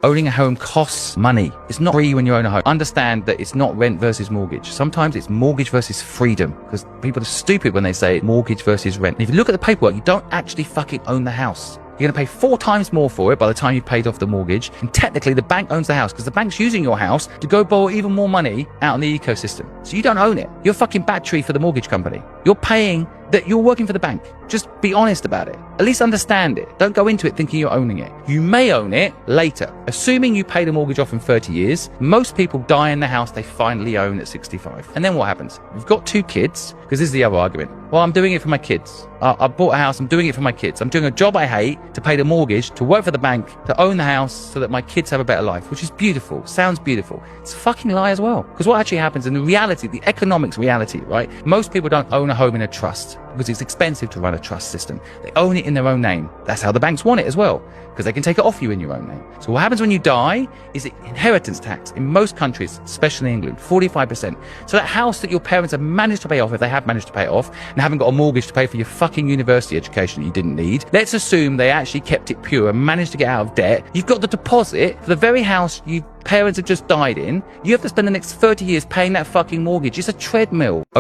Owning a home costs money. It's not free when you own a home. Understand that it's not rent versus mortgage. Sometimes it's mortgage versus freedom, because people are stupid when they say mortgage versus rent. And if you look at the paperwork, you don't actually fucking own the house. You're going to pay 4 times more for it by the time you've paid off the mortgage. And technically, the bank owns the house because the bank's using your house to go borrow even more money out in the ecosystem. So you don't own it. You're a fucking battery for the mortgage company. You're paying that you're working for the bank. Just be honest about it. At least understand it. Don't go into it thinking you're owning it. You may own it later. Assuming you pay the mortgage off in 30 years, most people die in the house they finally own at 65. And then what happens? You've got 2 kids, because this is the other argument. Well, I'm doing it for my kids. I bought a house, I'm doing it for my kids. I'm doing a job I hate to pay the mortgage, to work for the bank, to own the house so that my kids have a better life, which is beautiful. Sounds beautiful. It's a fucking lie as well. Because what actually happens in the reality, the economics reality, right? Most people don't own a home in a trust because it's expensive to run a trust system. They own it in their own name. That's how the banks want it as well, because they can take it off you in your own name. So what happens when you die is inheritance tax in most countries, especially England, 45%. So that house that your parents have managed to pay off, if they have managed to pay it off, and haven't got a mortgage to pay for your fucking university education that you didn't need, let's assume they actually kept it pure and managed to get out of debt. You've got the deposit for the very house your parents have just died in. You have to spend the next 30 years paying that fucking mortgage. It's a treadmill.